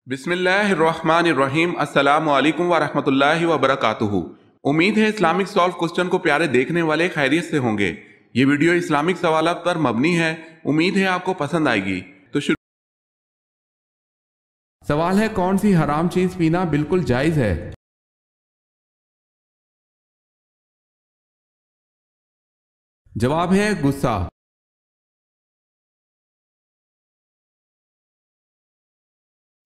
بسم اللہ الرحمن الرحیم۔ السلام علیکم ورحمۃ اللہ وبرکاتہ۔ امید ہے اسلامک سالو کوسچن کو پیارے دیکھنے والے خیریت سے ہوں گے۔ یہ ویڈیو اسلامک سوالات پر مبنی ہے، امید ہے آپ کو پسند آئے گی۔ تو سوال ہے، کون سی حرام چیز پینا بالکل جائز ہے؟ جواب ہے غصہ۔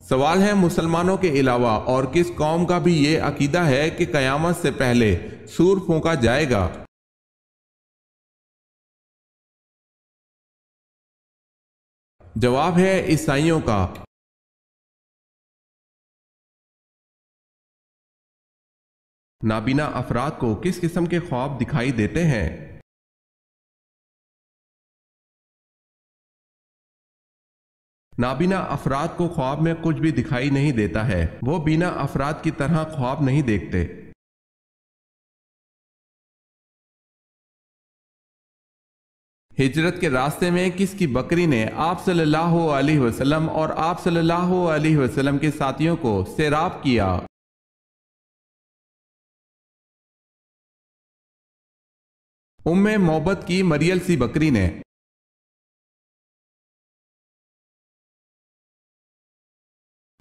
سوال ہے، مسلمانوں کے علاوہ اور کس قوم کا بھی یہ عقیدہ ہے کہ قیامت سے پہلے سور پھونکا جائے گا؟ جواب ہے عیسائیوں کا۔ نابینا افراد کو کس قسم کے خواب دکھائی دیتے ہیں؟ نابینا افراد کو خواب میں کچھ بھی دکھائی نہیں دیتا ہے، وہ بینا افراد کی طرح خواب نہیں دیکھتے۔ ہجرت کے راستے میں کس کی بکری نے آپ صلی اللہ علیہ وسلم اور آپ صلی اللہ علیہ وسلم کے ساتھیوں کو سیراب کیا؟ ام محبت کی مریل سی بکری نے۔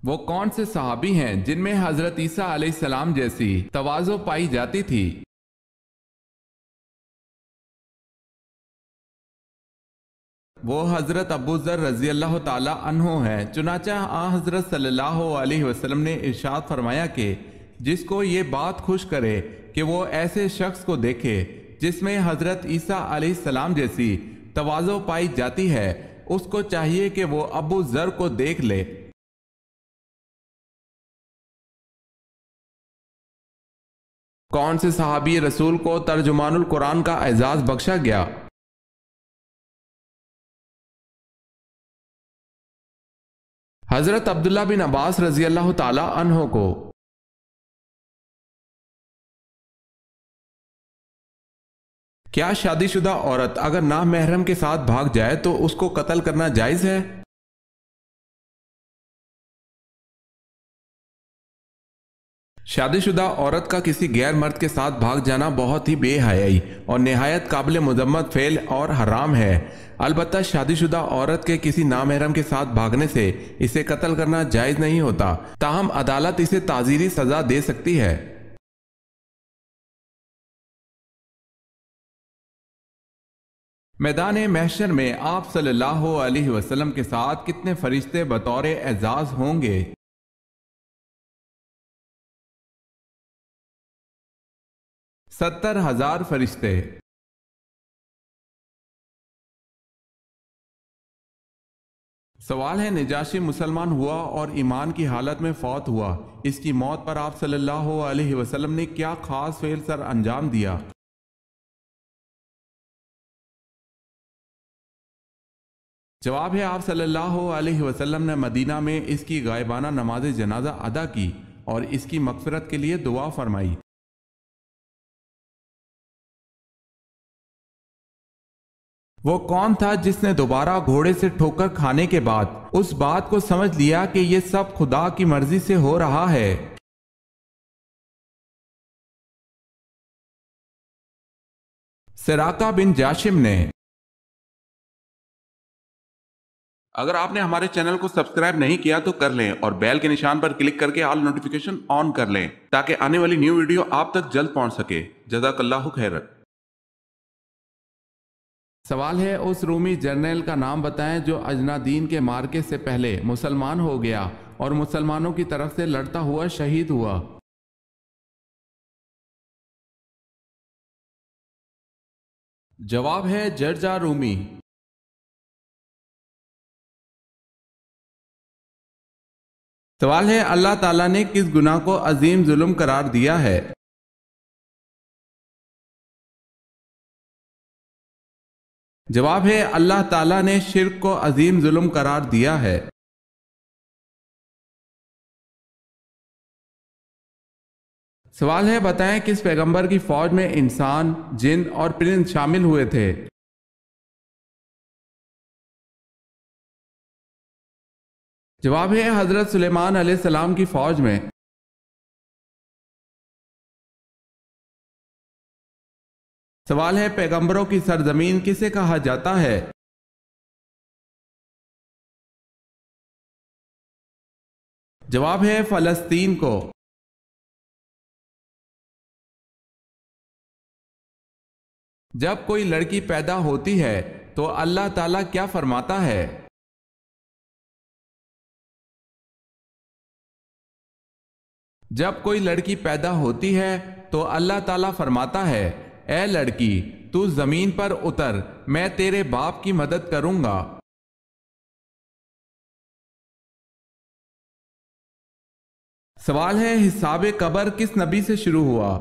وہ کون سے صحابی ہیں جن میں حضرت عیسیٰ علیہ السلام جیسی تواضع پائی جاتی تھی؟ وہ حضرت ابو ذر رضی اللہ تعالی عنہ ہیں۔ چنانچہ حضرت صلی اللہ علیہ وسلم نے ارشاد فرمایا کہ جس کو یہ بات خوش کرے کہ وہ ایسے شخص کو دیکھے جس میں حضرت عیسیٰ علیہ السلام جیسی تواضع پائی جاتی ہے، اس کو چاہیے کہ وہ ابو ذر کو دیکھ لے۔ کون سے صحابی رسول کو ترجمان القرآن کا اعزاز بخشا گیا؟ حضرت عبداللہ بن عباس رضی اللہ تعالی عنہ کو۔ کیا شادی شدہ عورت اگر نامحرم کے ساتھ بھاگ جائے تو اس کو قتل کرنا جائز ہے؟ شادی شدہ عورت کا کسی غیر مرد کے ساتھ بھاگ جانا بہت ہی بے حیائی اور نہایت قابل مذمت فعل اور حرام ہے۔ البتہ شادی شدہ عورت کے کسی نامحرم کے ساتھ بھاگنے سے اسے قتل کرنا جائز نہیں ہوتا، تاہم عدالت اسے تعزیری سزا دے سکتی ہے۔ میدان محشر میں آپ صلی اللہ علیہ وسلم کے ساتھ کتنے فرشتے بطور اعزاز ہوں گے؟ 70,000 فرشتے۔ سوال ہے، نجاشی مسلمان ہوا اور ایمان کی حالت میں فوت ہوا، اس کی موت پر آپ صلی اللہ علیہ وسلم نے کیا خاص فعل سر انجام دیا؟ جواب ہے، آپ صلی اللہ علیہ وسلم نے مدینہ میں اس کی غائبانہ نماز جنازہ ادا کی اور اس کی مغفرت کے لیے دعا فرمائی۔ وہ کون تھا جس نے دوبارہ گھوڑے سے ٹھوکر کھانے کے بعد اس بات کو سمجھ لیا کہ یہ سب خدا کی مرضی سے ہو رہا ہے؟ سراقہ بن جاشم نے۔ اگر آپ نے ہمارے چینل کو سبسکرائب نہیں کیا تو کر لیں اور بیل کے نشان پر کلک کر کے آل نوٹیفیکیشن آن کر لیں تاکہ آنے والی نیو ویڈیو آپ تک جلد پہنچ سکے۔ جزاک اللہ خیر۔ سوال ہے، اس رومی جرنیل کا نام بتائیں جو اجنادین کے معرکے سے پہلے مسلمان ہو گیا اور مسلمانوں کی طرف سے لڑتا ہوا شہید ہوا۔ جواب ہے جرجا رومی۔ سوال ہے، اللہ تعالیٰ نے کس گناہ کو عظیم ظلم قرار دیا ہے؟ جواب ہے، اللہ تعالیٰ نے شرک کو عظیم ظلم قرار دیا ہے۔ سوال ہے، بتائیں کس پیغمبر کی فوج میں انسان، جن اور پرند شامل ہوئے تھے؟ جواب ہے حضرت سلیمان علیہ السلام کی فوج میں۔ سوال ہے پیغمبروں کی سرزمین کسے کہا جاتا ہے؟ جواب ہے فلسطین کو۔ جب کوئی لڑکی پیدا ہوتی ہے تو اللہ تعالیٰ کیا فرماتا ہے؟ جب کوئی لڑکی پیدا ہوتی ہے تو اللہ تعالیٰ فرماتا ہے اے لڑکی تو زمین پر اتر، میں تیرے باپ کی مدد کروں گا۔ سوال ہے حساب قبر کس نبی سے شروع ہوا؟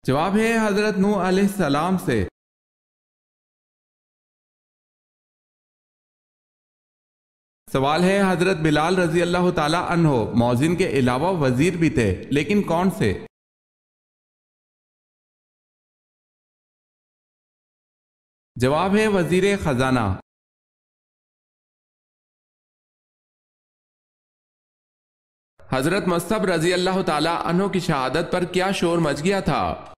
جواب ہے حضرت نوح علیہ السلام سے۔ سوال ہے حضرت بلال رضی اللہ تعالی عنہ مؤذن کے علاوہ وزیر بھی تھے، لیکن کون سے؟ جواب ہے وزیر خزانہ۔ حضرت مصعب رضی اللہ تعالی عنہ کی شہادت پر کیا شور مچ گیا تھا؟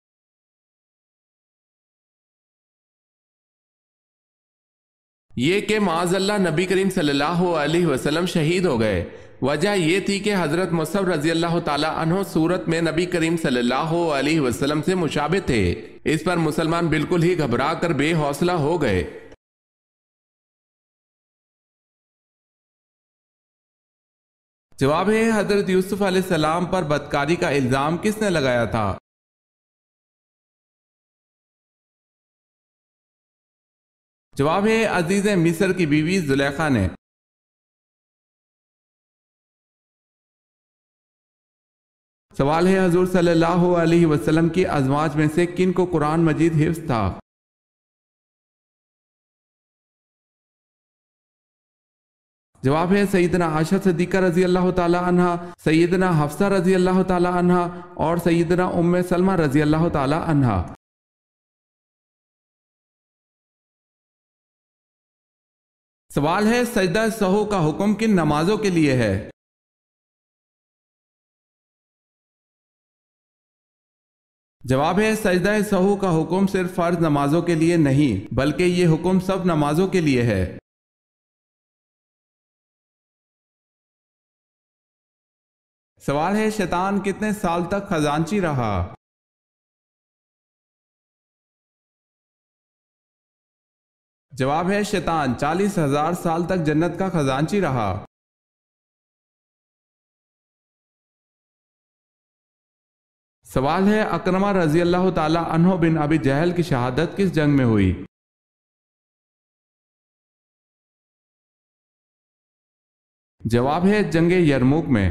یہ کہ معاذ اللہ نبی کریم صلی اللہ علیہ وسلم شہید ہو گئے۔ وجہ یہ تھی کہ حضرت مصعب رضی اللہ تعالی عنہ صورت میں نبی کریم صلی اللہ علیہ وسلم سے مشابہ تھے۔ اس پر مسلمان بالکل ہی گھبرا کر بے حوصلہ ہو گئے۔ جواب ہے حضرت یوسف علیہ السلام پر بدکاری کا الزام کس نے لگایا تھا؟ جواب ہے عزیز مصر کی بیوی زلیخا نے۔ سوال ہے حضور صلی اللہ علیہ وسلم کی ازواج میں سے کن کو قرآن مجید حفظ تھا؟ جواب ہے سیدنا عائشہ صدیقہ رضی اللہ تعالی عنہ، سیدنا حفصہ رضی اللہ تعالی عنہ اور سیدنا ام سلمہ رضی اللہ تعالی عنہ۔ سوال ہے سجدہ سہو کا حکم کن نمازوں کے لیے ہے؟ جواب ہے سجدہ سہو کا حکم صرف فرض نمازوں کے لیے نہیں بلکہ یہ حکم سب نمازوں کے لیے ہے۔ سوال ہے شیطان کتنے سال تک خزانچی رہا؟ جواب ہے شیطان 40,000 سال تک جنت کا خزانچی رہا۔ سوال ہے اکرمہ رضی اللہ تعالی عنہ بن ابی جہل کی شہادت کس جنگ میں ہوئی؟ جواب ہے جنگ یرموک میں۔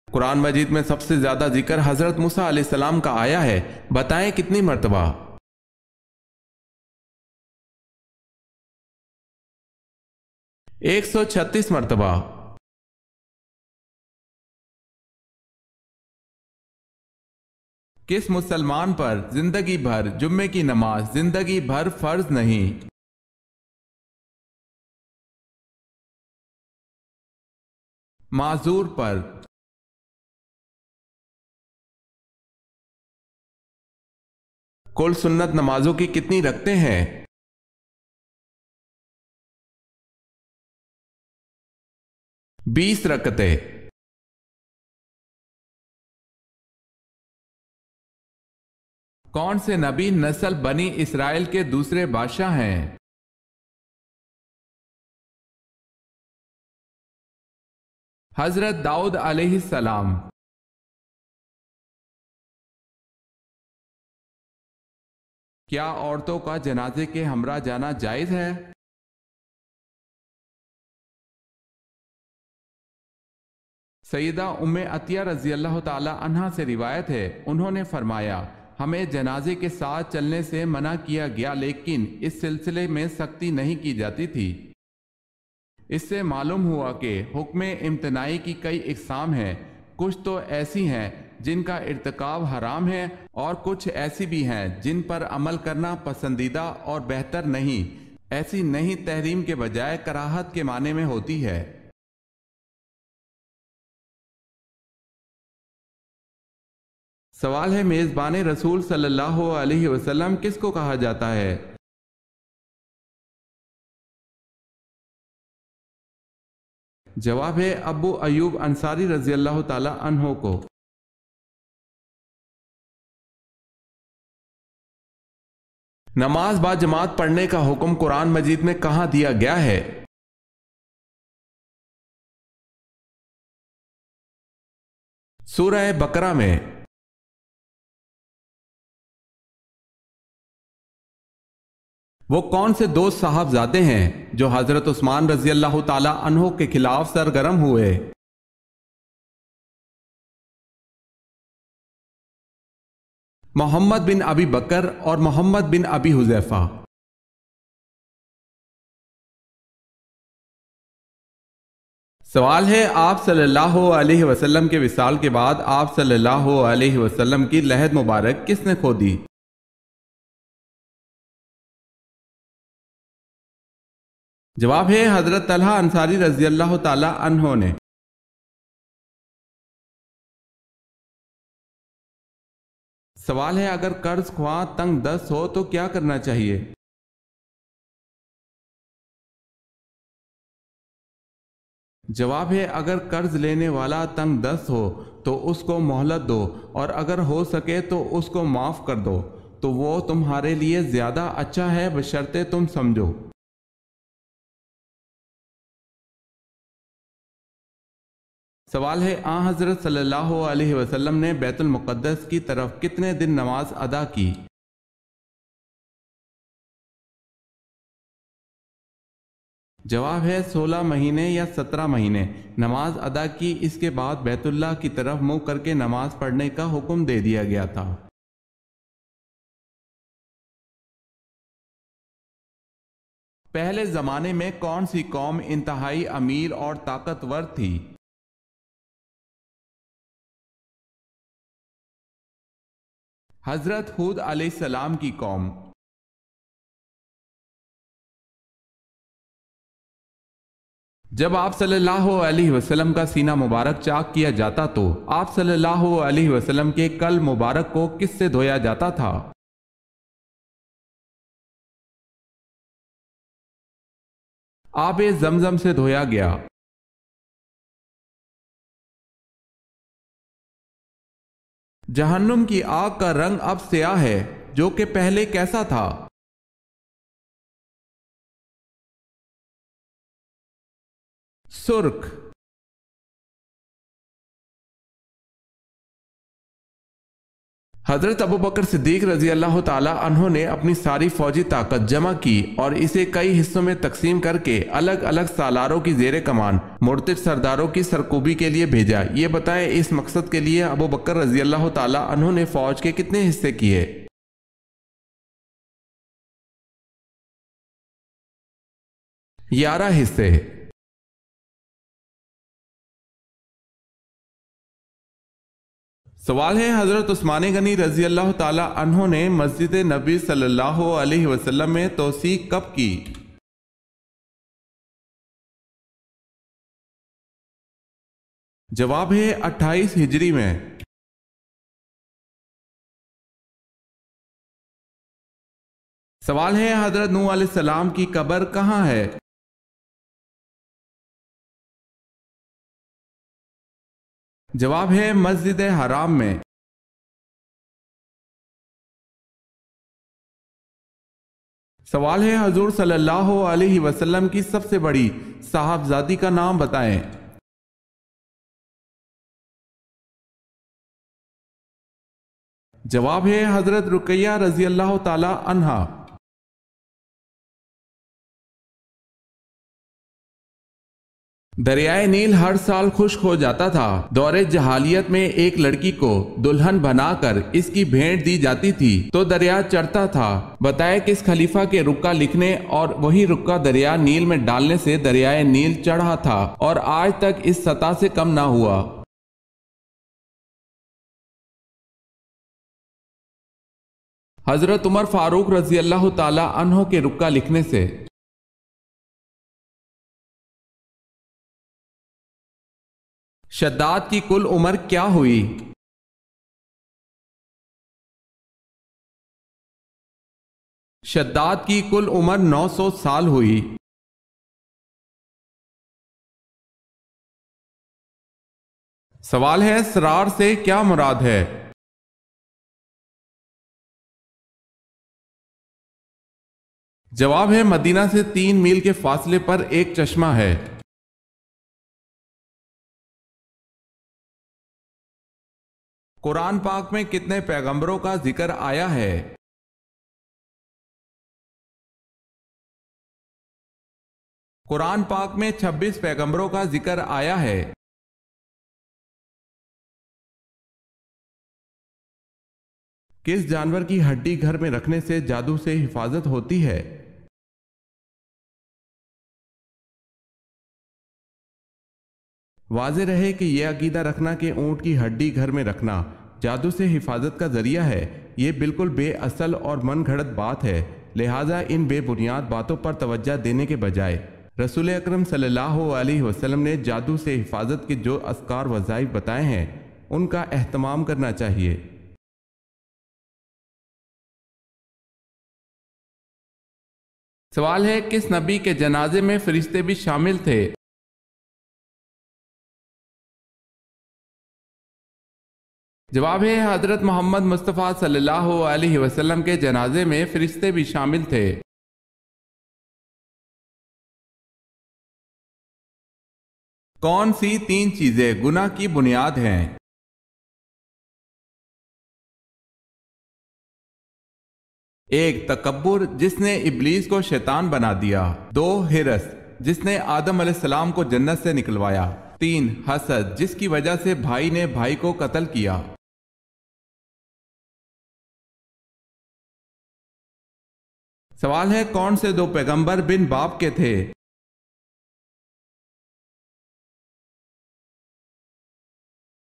قرآن مجید میں سب سے زیادہ ذکر حضرت موسیٰ علیہ السلام کا آیا ہے، بتائیں کتنی مرتبہ؟ 136 مرتبہ۔ کس مسلمان پر زندگی بھر جمعے کی نماز زندگی بھر فرض نہیں؟ معذور پر۔ کل سنت نمازوں کی کتنی رکھتے ہیں؟ 20 رکعتیں۔ کون سے نبی نسل بنی اسرائیل کے دوسرے بادشاہ ہیں؟ حضرت داؤد علیہ السلام۔ کیا عورتوں کا جنازے کے ہمراہ جانا جائز ہے؟ سیدہ ام عطیہ رضی اللہ تعالی عنہا سے روایت ہے، انہوں نے فرمایا ہمیں جنازے کے ساتھ چلنے سے منع کیا گیا لیکن اس سلسلے میں سختی نہیں کی جاتی تھی۔ اس سے معلوم ہوا کہ حکم امتناعی کی کئی اقسام ہیں، کچھ تو ایسی ہیں جن کا ارتکاب حرام ہے، اور کچھ ایسی بھی ہیں جن پر عمل کرنا پسندیدہ اور بہتر نہیں۔ ایسی نہیں تحریم کے بجائے کراہت کے معنی میں ہوتی ہے۔ سوال ہے، میزبان رسول صلی اللہ علیہ وسلم کس کو کہا جاتا ہے؟ جواب ہے ابو ایوب انصاری رضی اللہ تعالی عنہ کو۔ نماز با جماعت پڑھنے کا حکم قرآن مجید میں کہاں دیا گیا ہے؟ سورہ بقرہ میں۔ وہ کون سے دو صاحبزادے ہیں جو حضرت عثمان رضی اللہ تعالی عنہ کے خلاف سرگرم ہوئے؟ محمد بن ابی بکر اور محمد بن ابی حذیفہ۔ سوال ہے، آپ صلی اللہ علیہ وسلم کے وصال کے بعد آپ صلی اللہ علیہ وسلم کی لحد مبارک کس نے کھو دی؟ جواب ہے حضرت طلحہ انصاری رضی اللہ تعالی عنہ نے۔ سوال ہے، اگر قرض خواہ تنگ دست ہو تو کیا کرنا چاہیے؟ جواب ہے، اگر قرض لینے والا تنگ دست ہو تو اس کو مہلت دو، اور اگر ہو سکے تو اس کو معاف کر دو، تو وہ تمہارے لیے زیادہ اچھا ہے بشرطے تم سمجھو۔ سوال ہے، حضرت صلی اللہ علیہ وسلم نے بیت المقدس کی طرف کتنے دن نماز ادا کی؟ جواب ہے 16 مہینے یا 17 مہینے نماز ادا کی۔ اس کے بعد بیت اللہ کی طرف منہ کر کے نماز پڑھنے کا حکم دے دیا گیا تھا۔ پہلے زمانے میں کون سی قوم انتہائی امیر اور طاقتور تھی؟ حضرت ہود علیہ السلام کی قوم۔ جب آپ صلی اللہ علیہ وسلم کا سینہ مبارک چاک کیا جاتا تو آپ صلی اللہ علیہ وسلم کے کل مبارک کو کس سے دھویا جاتا تھا؟ آب زمزم سے دھویا گیا۔ جہنم کی آگ کا رنگ اب سیاہ ہے، جو کہ پہلے کیسا تھا؟ سرخ۔ حضرت ابوبکر صدیق رضی اللہ تعالی عنہ نے اپنی ساری فوجی طاقت جمع کی اور اسے کئی حصوں میں تقسیم کر کے الگ الگ سالاروں کی زیر کمان مرتد سرداروں کی سرکوبی کے لیے بھیجا۔ یہ بتائیں اس مقصد کے لیے ابوبکر رضی اللہ تعالی عنہ نے فوج کے کتنے حصے کیے؟ 11 حصے۔ سوال ہے، حضرت عثمان غنی رضی اللہ تعالی عنہ نے مسجد نبی صلی اللہ علیہ وسلم میں توسیع کب کی؟ جواب ہے 28 ہجری میں۔ سوال ہے، حضرت نوح علیہ السلام کی قبر کہاں ہے؟ جواب ہے مسجد حرام میں۔ سوال ہے، حضور صلی اللہ علیہ وسلم کی سب سے بڑی صاحبزادی کا نام بتائیں۔ جواب ہے حضرت رقیہ رضی اللہ تعالی عنہا۔ دریائے نیل ہر سال خشک ہو جاتا تھا۔ دور جہالیت میں ایک لڑکی کو دلہن بنا کر اس کی بھیٹ دی جاتی تھی تو دریا چڑھتا تھا۔ بتائے کس خلیفہ کے رکہ لکھنے اور وہی رکہ دریا نیل میں ڈالنے سے دریائے نیل چڑھا تھا اور آج تک اس سطح سے کم نہ ہوا۔ حضرت عمر فاروق رضی اللہ تعالی عنہ کے رکا لکھنے سے۔ شداد کی کل عمر کیا ہوئی؟ شداد کی کل عمر 900 سال ہوئی۔ سوال ہے اسرار سے کیا مراد ہے؟ جواب ہے مدینہ سے 3 میل کے فاصلے پر ایک چشمہ ہے۔ قرآن پاک میں کتنے پیغمبروں کا ذکر آیا ہے؟ قرآن پاک میں 26 پیغمبروں کا ذکر آیا ہے۔ کس جانور کی ہڈی گھر میں رکھنے سے جادو سے حفاظت ہوتی ہے؟ واضح رہے کہ یہ عقیدہ رکھنا کہ اونٹ کی ہڈی گھر میں رکھنا جادو سے حفاظت کا ذریعہ ہے، یہ بالکل بے اصل اور من گھڑت بات ہے، لہٰذا ان بے بنیاد باتوں پر توجہ دینے کے بجائے رسول اکرم صلی اللہ علیہ وسلم نے جادو سے حفاظت کے جو اذکار وظائف بتائے ہیں ان کا اہتمام کرنا چاہیے۔ سوال ہے کس نبی کے جنازے میں فرشتے بھی شامل تھے؟ جواب ہے حضرت محمد مصطفیٰ صلی اللہ علیہ وسلم کے جنازے میں فرشتے بھی شامل تھے۔ کون سی 3 چیزیں گناہ کی بنیاد ہیں؟ 1 تکبر جس نے ابلیس کو شیطان بنا دیا، 2 ہرس جس نے آدم علیہ السلام کو جنت سے نکلوایا، 3 حسد جس کی وجہ سے بھائی نے بھائی کو قتل کیا۔ سوال ہے کون سے 2 پیغمبر بن باپ کے تھے؟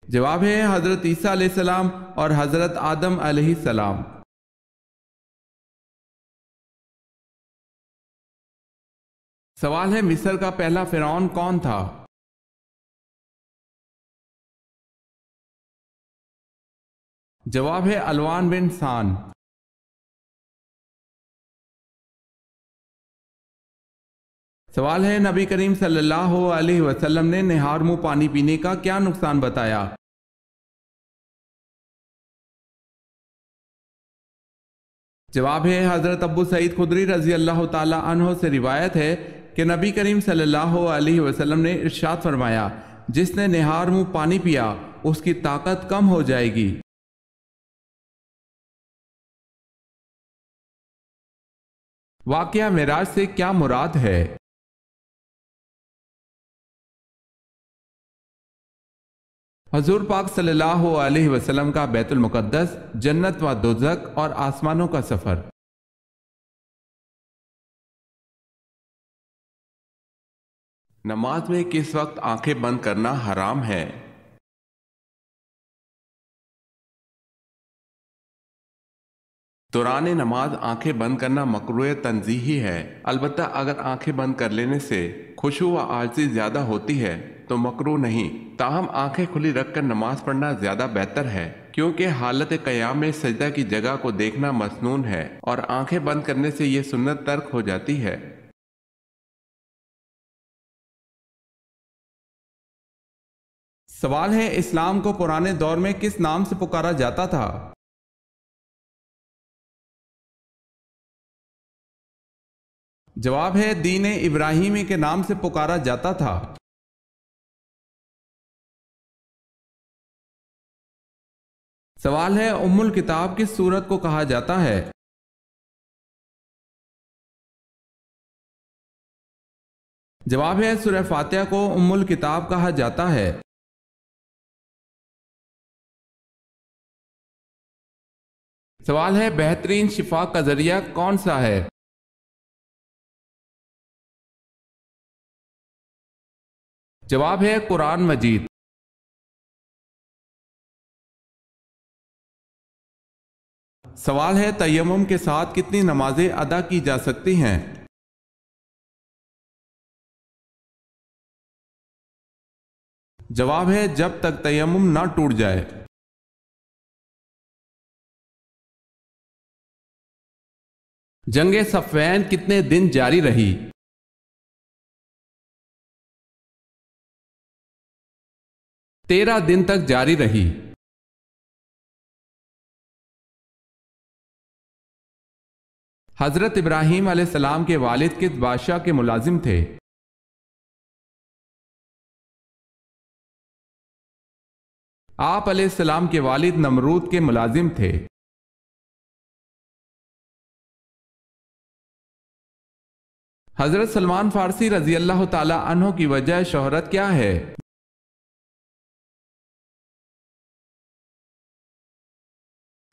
جواب ہے حضرت عیسیٰ علیہ السلام اور حضرت آدم علیہ السلام۔ سوال ہے مصر کا پہلا فرعون کون تھا؟ جواب ہے الوان بن سان۔ سوال ہے نبی کریم صلی اللہ علیہ وسلم نے نہار منہ پانی پینے کا کیا نقصان بتایا؟ جواب ہے حضرت ابو سعید خدری رضی اللہ تعالی عنہ سے روایت ہے کہ نبی کریم صلی اللہ علیہ وسلم نے ارشاد فرمایا جس نے نہار منہ پانی پیا اس کی طاقت کم ہو جائے گی۔ واقعہ معراج سے کیا مراد ہے؟ حضور پاک صلی اللہ علیہ وسلم کا بیت المقدس، جنت و دوزخ اور آسمانوں کا سفر۔ نماز میں کس وقت آنکھیں بند کرنا حرام ہے؟ دوران نماز آنکھیں بند کرنا مکروہ تنزیہی ہے، البتہ اگر آنکھیں بند کر لینے سے خشوع و عاجزی زیادہ ہوتی ہے تو مکروہ نہیں، تاہم آنکھیں کھلی رکھ کر نماز پڑھنا زیادہ بہتر ہے، کیونکہ حالت قیام میں سجدہ کی جگہ کو دیکھنا مسنون ہے اور آنکھیں بند کرنے سے یہ سنت ترک ہو جاتی ہے۔ سوال ہے اسلام کو پرانے دور میں کس نام سے پکارا جاتا تھا؟ جواب ہے دین ابراہیمی کے نام سے پکارا جاتا تھا۔ سوال ہے ام الکتاب کس سورت کو کہا جاتا ہے؟ جواب ہے سورہ فاتحہ کو ام الکتاب کہا جاتا ہے۔ سوال ہے بہترین شفا کا ذریعہ کون سا ہے؟ جواب ہے قرآن مجید۔ سوال ہے تیمم کے ساتھ کتنی نمازیں ادا کی جا سکتی ہیں؟ جواب ہے جب تک تیمم نہ ٹوٹ جائے۔ جنگ صفین کتنے دن جاری رہی؟ 13 دن تک جاری رہی۔ حضرت ابراہیم علیہ السلام کے والد کس بادشاہ کے ملازم تھے؟ آپ علیہ السلام کے والد نمرود کے ملازم تھے۔ حضرت سلمان فارسی رضی اللہ تعالی عنہ کی وجہ شہرت کیا ہے؟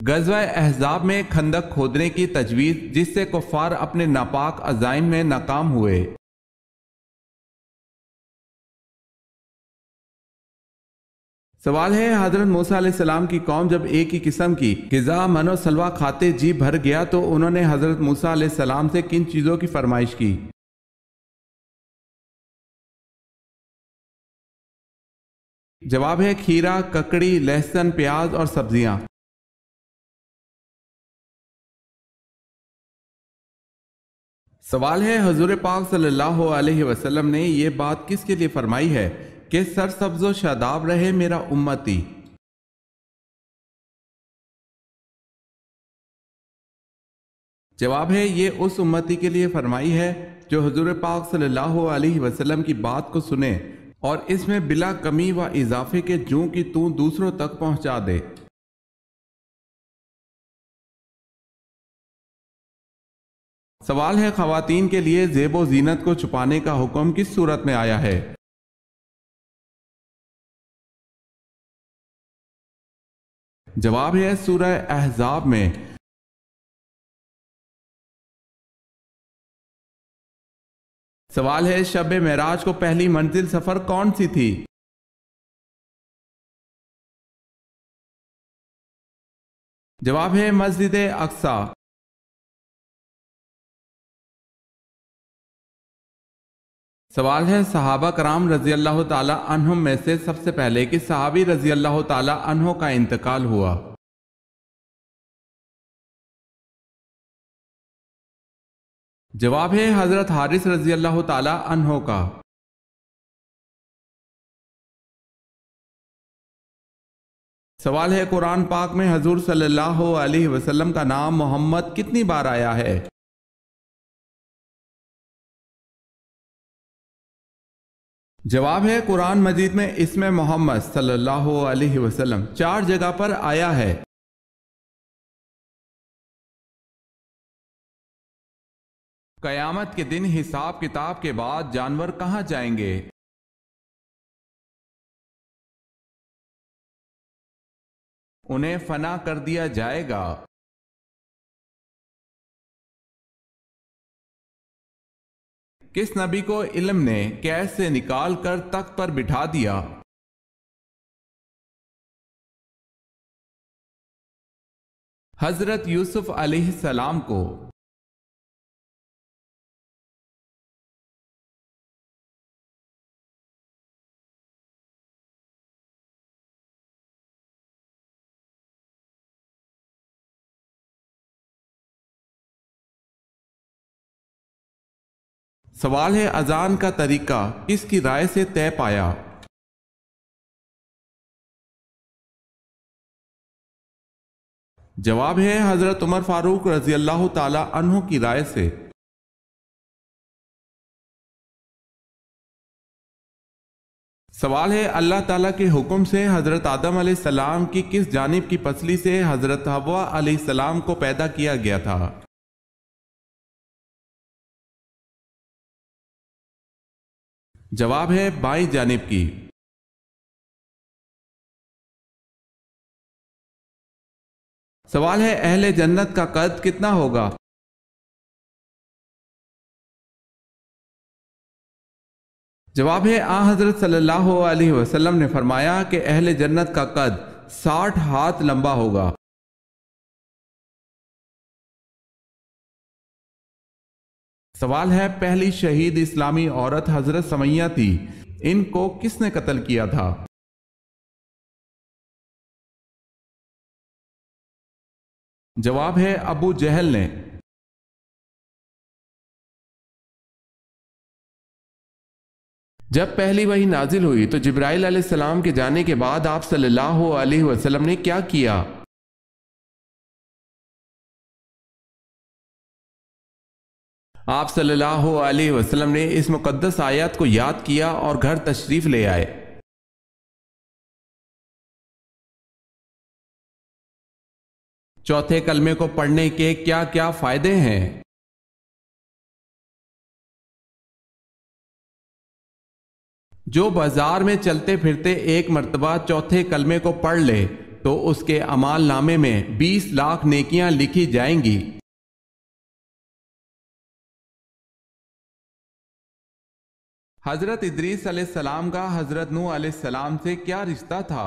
غزوہ احزاب میں خندق کھودنے کی تجویز جس سے کفار اپنے ناپاک عزائم میں ناکام ہوئے۔ سوال ہے حضرت موسیٰ علیہ السلام کی قوم جب ایک ہی قسم کی غذا من و سلوہ کھاتے جی بھر گیا تو انہوں نے حضرت موسیٰ علیہ السلام سے کن چیزوں کی فرمائش کی؟ جواب ہے کھیرا، ککڑی، لہسن، پیاز اور سبزیاں۔ سوال ہے حضور پاک صلی اللہ علیہ وسلم نے یہ بات کس کے لیے فرمائی ہے کہ سرسبز و شاداب رہے میرا امتی؟ جواب ہے یہ اس امتی کے لیے فرمائی ہے جو حضور پاک صلی اللہ علیہ وسلم کی بات کو سنے اور اس میں بلا کمی و اضافے کے جوں کی توں دوسروں تک پہنچا دے۔ سوال ہے خواتین کے لیے زیب و زینت کو چھپانے کا حکم کس صورت میں آیا ہے؟ جواب ہے سورہ احزاب میں۔ سوال ہے شب معراج کو پہلی منزل سفر کون سی تھی؟ جواب ہے مسجد اقصی۔ سوال ہے صحابہ کرام رضی اللہ تعالی عنہم میں سے سب سے پہلے کس صحابی رضی اللہ تعالی عنہ کا انتقال ہوا؟ جواب ہے حضرت حارث رضی اللہ تعالی عنہ کا۔ سوال ہے قرآن پاک میں حضور صلی اللہ علیہ وسلم کا نام محمد کتنی بار آیا ہے؟ جواب ہے قرآن مجید میں اسم محمد صلی اللہ علیہ وسلم 4 جگہ پر آیا ہے۔ قیامت کے دن حساب کتاب کے بعد جانور کہاں جائیں گے؟ انہیں فنا کر دیا جائے گا۔ کس نبی کو علم نے قید سے نکال کر تخت پر بٹھا دیا؟ حضرت یوسف علیہ السلام کو۔ سوال ہے اذان کا طریقہ کس کی رائے سے طے پایا؟ جواب ہے حضرت عمر فاروق رضی اللہ تعالی عنہ کی رائے سے۔ سوال ہے اللہ تعالیٰ کے حکم سے حضرت آدم علیہ السلام کی کس جانب کی پسلی سے حضرت حوا علیہ السلام کو پیدا کیا گیا تھا؟ جواب ہے بائیں جانب کی۔ سوال ہے اہل جنت کا قد کتنا ہوگا؟ جواب ہے حضرت صلی اللہ علیہ وسلم نے فرمایا کہ اہل جنت کا قد 60 ہاتھ لمبا ہوگا۔ سوال ہے پہلی شہید اسلامی عورت حضرت سمیہ تھی، ان کو کس نے قتل کیا تھا؟ جواب ہے ابو جہل نے۔ جب پہلی وحی نازل ہوئی تو جبرائیل علیہ السلام کے جانے کے بعد آپ صلی اللہ علیہ وسلم نے کیا کیا؟ آپ صلی اللہ علیہ وسلم نے اس مقدس آیات کو یاد کیا اور گھر تشریف لے آئے۔ چوتھے کلمے کو پڑھنے کے کیا کیا فائدے ہیں؟ جو بازار میں چلتے پھرتے ایک مرتبہ چوتھے کلمے کو پڑھ لے تو اس کے اعمال نامے میں 20 لاکھ نیکیاں لکھی جائیں گی۔ حضرت ادریس علیہ السلام کا حضرت نوح علیہ السلام سے کیا رشتہ تھا؟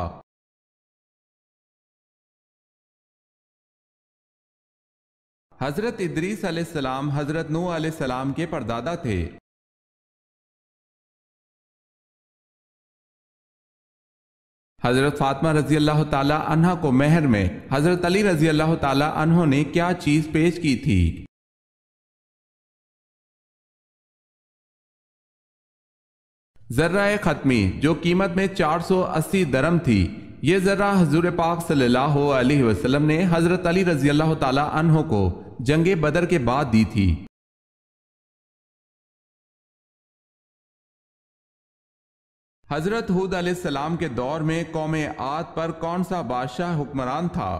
حضرت ادریس علیہ السلام حضرت نوح علیہ السلام کے پردادا تھے۔ حضرت فاطمہ رضی اللہ تعالی عنہ کو مہر میں حضرت علی رضی اللہ تعالی عنہ نے کیا چیز پیش کی تھی؟ ذرہ ختمی، جو قیمت میں 480 درم تھی۔ یہ ذرہ حضور پاک صلی اللہ علیہ وسلم نے حضرت علی رضی اللہ تعالی عنہ کو جنگ بدر کے بعد دی تھی۔ حضرت ہود علیہ السلام کے دور میں قوم عاد پر کون سا بادشاہ حکمران تھا؟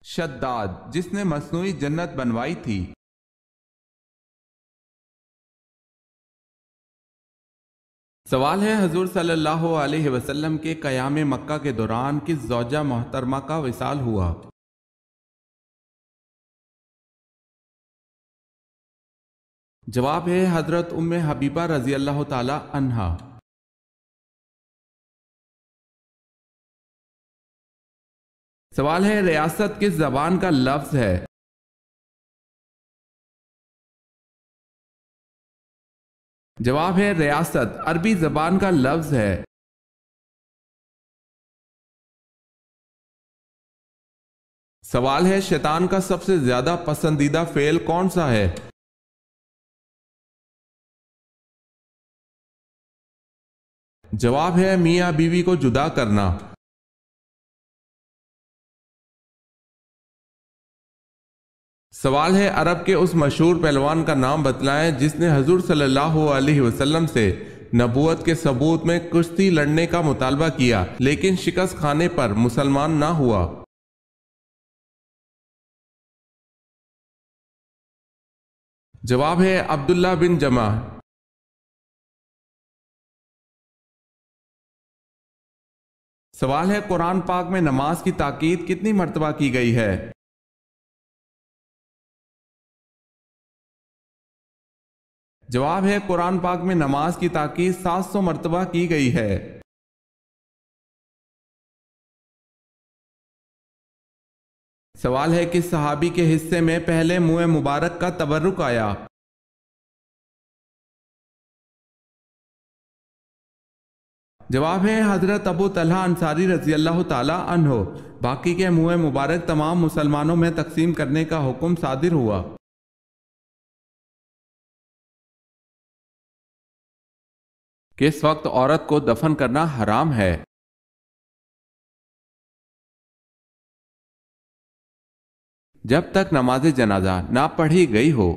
شداد، جس نے مصنوعی جنت بنوائی تھی۔ سوال ہے حضور صلی اللہ علیہ وسلم کے قیام مکہ کے دوران کس زوجہ محترمہ کا وصال ہوا؟ جواب ہے حضرت ام حبیبہ رضی اللہ تعالی عنہا۔ سوال ہے ریاست کس زبان کا لفظ ہے؟ جواب ہے ریاست عربی زبان کا لفظ ہے۔ سوال ہے شیطان کا سب سے زیادہ پسندیدہ فعل کون سا ہے؟ جواب ہے میاں بیوی کو جدا کرنا۔ سوال ہے عرب کے اس مشہور پہلوان کا نام بتلائیں جس نے حضور صلی اللہ علیہ وسلم سے نبوت کے ثبوت میں کشتی لڑنے کا مطالبہ کیا لیکن شکست کھانے پر مسلمان نہ ہوا۔ جواب ہے عبداللہ بن جمع۔ سوال ہے قرآن پاک میں نماز کی تاکید کتنی مرتبہ کی گئی ہے؟ جواب ہے قرآن پاک میں نماز کی تاکید 700 مرتبہ کی گئی ہے۔ سوال ہے کس صحابی کے حصے میں پہلے منہ مبارک کا تبرک آیا؟ جواب ہے حضرت ابو طلحہ انصاری رضی اللہ تعالی عنہ۔ باقی کے منہ مبارک تمام مسلمانوں میں تقسیم کرنے کا حکم صادر ہوا۔ کس وقت عورت کو دفن کرنا حرام ہے؟ جب تک نماز جنازہ نہ پڑھی گئی ہو۔